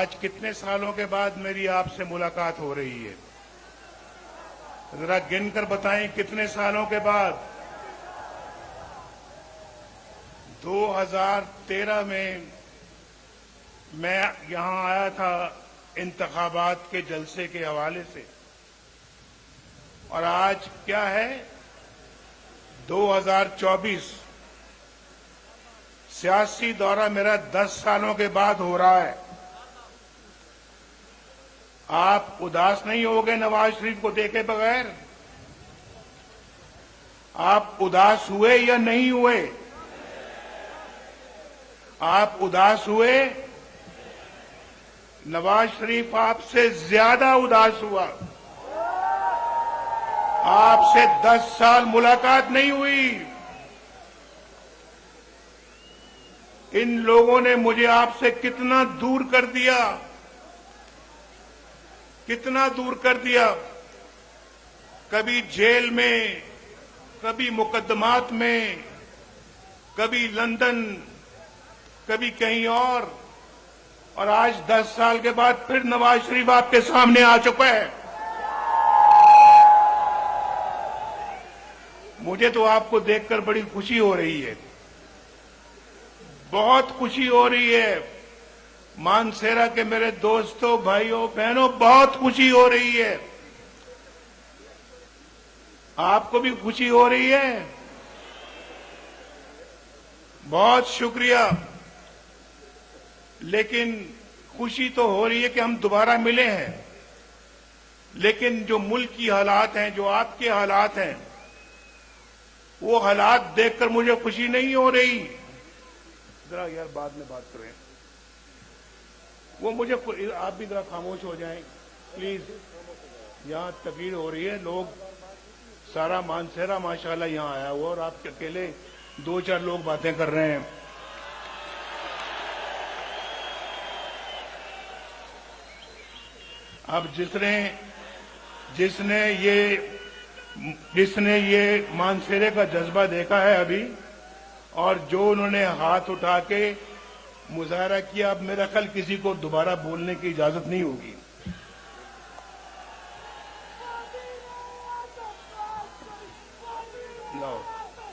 आज कितने सालों के बाद मेरी आपसे मुलाकात हो रही है? जरा गिनकर बताएं कितने सालों के बाद। 2013 में मैं यहां आया था इंतखाबात के जलसे के हवाले से, और आज क्या है 2024। सियासी दौरा मेरा 10 सालों के बाद हो रहा है। आप उदास नहीं हो गए नवाज शरीफ को देखे बगैर? आप उदास हुए या नहीं हुए? आप उदास हुए? नवाज शरीफ आपसे ज्यादा उदास हुआ। आपसे 10 साल मुलाकात नहीं हुई। इन लोगों ने मुझे आपसे कितना दूर कर दिया, कितना दूर कर दिया। कभी जेल में, कभी मुकदमात में, कभी लंदन, कभी कहीं और आज 10 साल के बाद फिर नवाज शरीफ आपके सामने आ चुका है। मुझे तो आपको देखकर बड़ी खुशी हो रही है, बहुत खुशी हो रही है। मानसेरा के मेरे दोस्तों, भाइयों, बहनों, बहुत खुशी हो रही है। आपको भी खुशी हो रही है? बहुत शुक्रिया। लेकिन खुशी तो हो रही है कि हम दोबारा मिले हैं, लेकिन जो मुल्क की हालात हैं, जो आपके हालात हैं, वो हालात देखकर मुझे खुशी नहीं हो रही। जरा यार बाद में बात करें। वो मुझे, आप भी जरा खामोश हो जाएं प्लीज। यहां तकरीर हो रही है, लोग सारा मानसेरा माशाल्लाह यहां आया हुआ, और आप अकेले 2-4 लोग बातें कर रहे हैं। अब जिसने ये मानसेरे का जज्बा देखा है अभी, और जो उन्होंने हाथ उठा के मुजाहरा किया, अब मेरा ख्याल किसी को दोबारा बोलने की इजाजत नहीं होगी।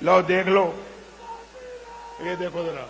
लो देख लो, ये देखो जरा।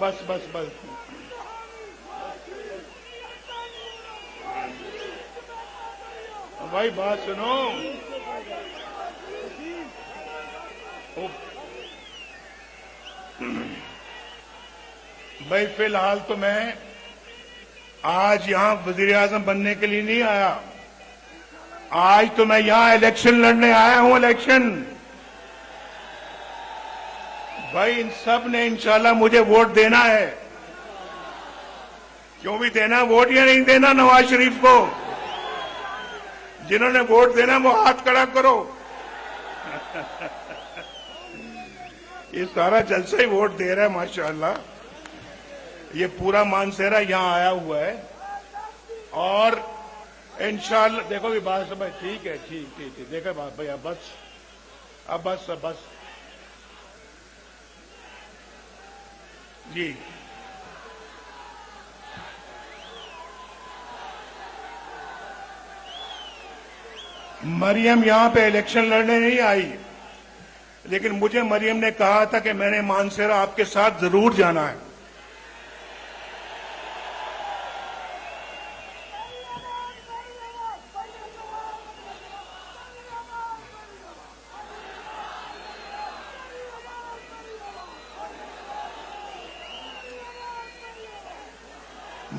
बस बस बस भाई, बात सुनो। भाई फिलहाल तो मैं आज यहां वजीर आजम बनने के लिए नहीं आया। आज तो मैं यहां इलेक्शन लड़ने आया हूं। इलेक्शन भाई, इन सब ने इंशाल्लाह मुझे वोट देना है। क्यों भी देना वोट, या नहीं देना नवाज शरीफ को? जिन्होंने वोट देना वो हाथ खड़ा करो। ये सारा जलसा ही वोट दे रहा है माशाल्लाह। ये पूरा मानसेरा यहां आया हुआ है, और इंशाल्लाह देखो भी बात समझ। ठीक है, ठीक देखो बात भाई। अब बस जी। मरियम यहां पे इलेक्शन लड़ने नहीं आई, लेकिन मुझे मरियम ने कहा था कि मैंने मानसेरा आपके साथ जरूर जाना है।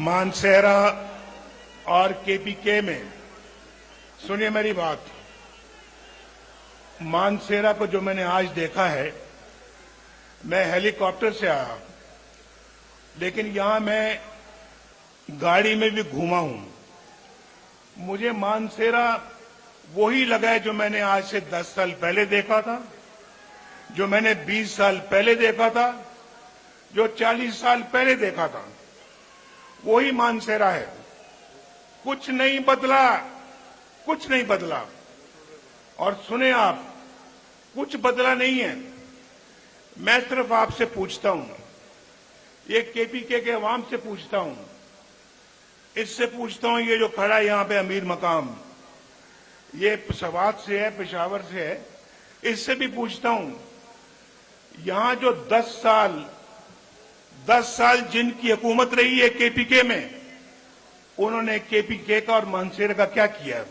मानसेरा और केपीके में, सुनिए मेरी बात। मानसेरा को जो मैंने आज देखा है, मैं हेलीकॉप्टर से आया, लेकिन यहां मैं गाड़ी में भी घूमा हूं। मुझे मानसेरा वही लगा है जो मैंने आज से 10 साल पहले देखा था, जो मैंने 20 साल पहले देखा था, जो 40 साल पहले देखा था वही मानसेरा है। कुछ नहीं बदला, कुछ नहीं बदला। और सुने आप, कुछ बदला नहीं है। मैं सिर्फ आपसे पूछता हूं, ये केपीके के अवाम से पूछता हूं, इससे पूछता हूं, ये जो खड़ा है यहां पे अमीर मकाम, ये सवात से है, पेशावर से है, इससे भी पूछता हूं, यहां जो 10 साल जिनकी हुकूमत रही है केपीके में, उन्होंने केपीके का और मानसेरा का क्या किया?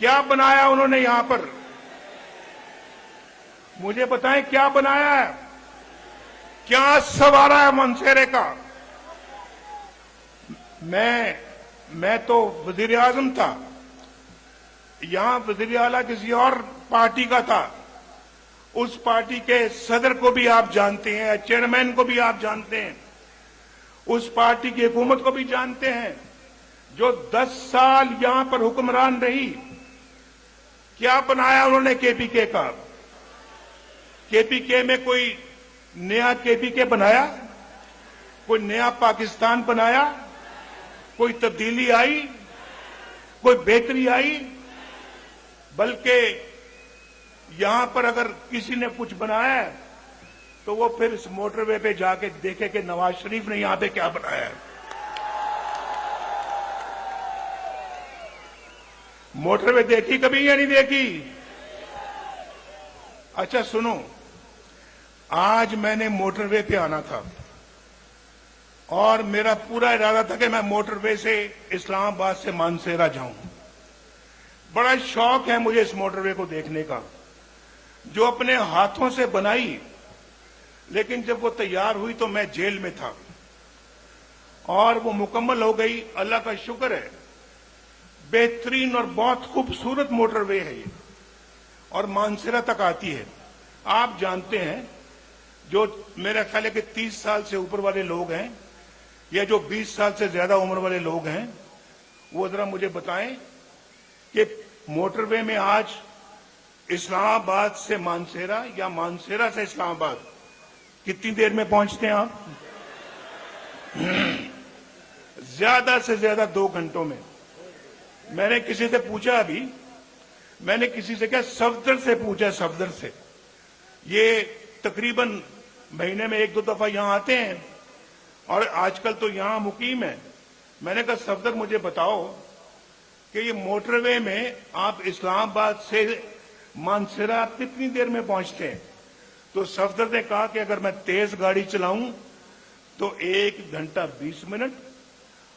क्या बनाया उन्होंने यहां पर? मुझे बताएं क्या बनाया है, क्या संवारा है मानसेरे का? मैं तो वजीर आजम था, यहां वजीर आला किसी और पार्टी का था। उस पार्टी के सदर को भी आप जानते हैं, चेयरमैन को भी आप जानते हैं, उस पार्टी की हुकूमत को भी जानते हैं, जो 10 साल यहां पर हुक्मरान रही। क्या बनाया उन्होंने केपीके का? केपीके में कोई नया केपीके बनाया? कोई नया पाकिस्तान बनाया? कोई तब्दीली आई? कोई बेहतरी आई? बल्कि यहां पर अगर किसी ने कुछ बनाया है तो वो फिर इस मोटरवे पे जाके देखे कि नवाज शरीफ ने यहां पे क्या बनाया है। मोटरवे देखी कभी या नहीं देखी? अच्छा सुनो, आज मैंने मोटरवे पे आना था और मेरा पूरा इरादा था कि मैं मोटरवे से इस्लामाबाद से मानसेरा जाऊं। बड़ा शौक है मुझे इस मोटरवे को देखने का, जो अपने हाथों से बनाई, लेकिन जब वो तैयार हुई तो मैं जेल में था और वो मुकम्मल हो गई। अल्लाह का शुक्र है, बेहतरीन और बहुत खूबसूरत मोटरवे है ये, और मानसेरा तक आती है। आप जानते हैं, जो मेरा ख्याल है कि 30 साल से ऊपर वाले लोग हैं या जो 20 साल से ज्यादा उम्र वाले लोग हैं, वो जरा मुझे बताएं कि मोटरवे में आज इस्लामाबाद से मानसेरा या मानसेरा से इस्लामाबाद कितनी देर में पहुंचते हैं आप? ज्यादा से ज्यादा 2 घंटों में। मैंने किसी से पूछा, अभी मैंने किसी से क्या सफदर से पूछा, सफदर से, ये तकरीबन महीने में 1-2 दफा यहां आते हैं और आजकल तो यहां मुकीम है। मैंने कहा सफदर मुझे बताओ कि ये मोटरवे में आप इस्लामाबाद से मानसेरा कितनी देर में पहुंचते हैं? तो सफदर ने कहा कि अगर मैं तेज गाड़ी चलाऊं तो 1 घंटा 20 मिनट,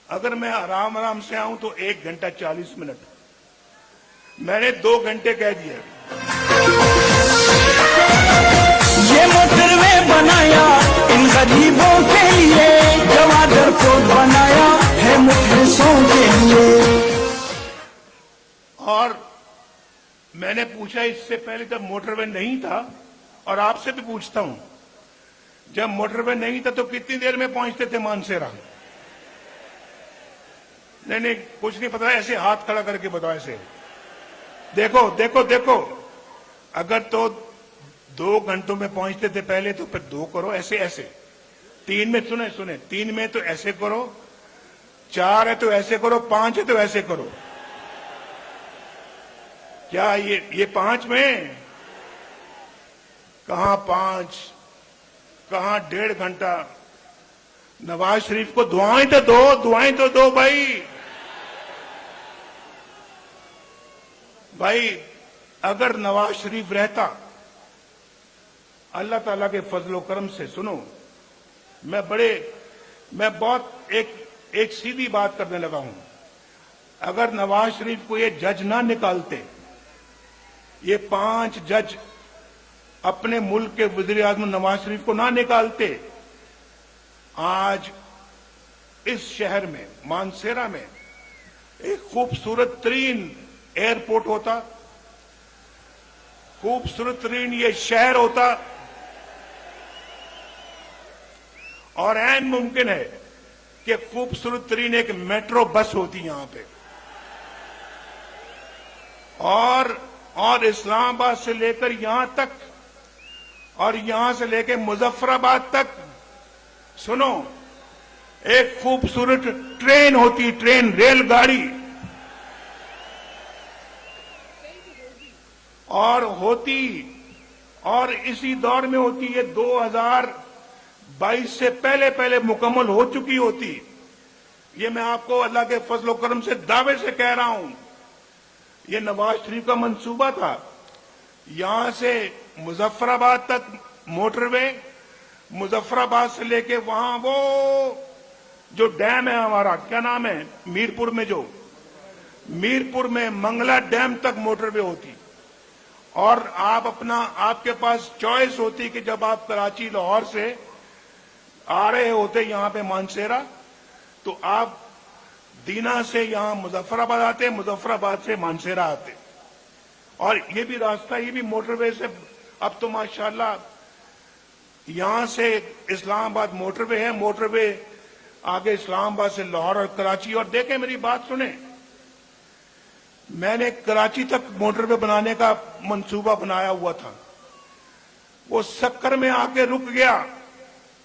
अगर मैं आराम आराम से आऊं तो 1 घंटा 40 मिनट। मैंने 2 घंटे कह दिया। ये मोटरवे बनाया इन गरीबों के लिए, गवादर को बनाया है मुखलिसों के लिए। और मैंने पूछा इससे पहले जब मोटरवे नहीं था, और आपसे भी पूछता हूं, जब मोटरवे नहीं था तो कितनी देर में पहुंचते थे मानसेरा? नहीं, कुछ नहीं पता, ऐसे हाथ खड़ा करके बताओ। ऐसे देखो देखो देखो, अगर तो 2 घंटों में पहुंचते थे पहले तो फिर 2 करो, ऐसे ऐसे। 3 में सुने 3 में तो ऐसे करो, 4 है तो ऐसे करो, 5 है तो ऐसे करो। क्या ये 5 में? कहां 5, कहां 1.5 घंटा? नवाज शरीफ को दुआएं तो दो, दुआएं तो दो भाई। अगर नवाज शरीफ रहता, अल्लाह ताला के फजलो करम से, सुनो, मैं बहुत एक सीधी बात करने लगा हूं। अगर नवाज शरीफ को ये जज ना निकालते, ये 5 जज अपने मुल्क के वजीर आजम नवाज शरीफ को ना निकालते, आज इस शहर में मानसेरा में एक खूबसूरत तरीन एयरपोर्ट होता, खूबसूरत तरीन ये शहर होता, और ऐन मुमकिन है कि खूबसूरत तरीन एक मेट्रो बस होती यहां पे, और इस्लामाबाद से लेकर यहां तक और यहां से लेकर मुजफ्फराबाद तक सुनो, एक खूबसूरत ट्रेन होती, ट्रेन, रेलगाड़ी, और होती, और इसी दौर में होती, ये 2022 से पहले पहले मुकम्मल हो चुकी होती। ये मैं आपको अल्लाह के फजल व करम से दावे से कह रहा हूं। ये नवाज शरीफ का मंसूबा था, यहां से मुजफ्फराबाद तक मोटरवे, मुजफ्फराबाद से लेके वहां वो जो डैम है हमारा, क्या नाम है, मीरपुर में, जो मीरपुर में मंगला डैम तक मोटरवे होती। और आप अपना, आपके पास चॉइस होती कि जब आप कराची लाहौर से आ रहे होते यहां पे मानसेरा, तो आप दीना से यहां मुजफ्फराबाद आते, मुजफ्फराबाद से मानसेरा आते। और ये भी रास्ता, ये भी मोटरवे से, अब तो माशाल्लाह यहां से इस्लामाबाद मोटरवे है, मोटरवे आगे इस्लामाबाद से लाहौर और कराची। और देखें, मेरी बात सुने, मैंने कराची तक मोटरवे बनाने का मंसूबा बनाया हुआ था, वो सक्कर में आके रुक गया।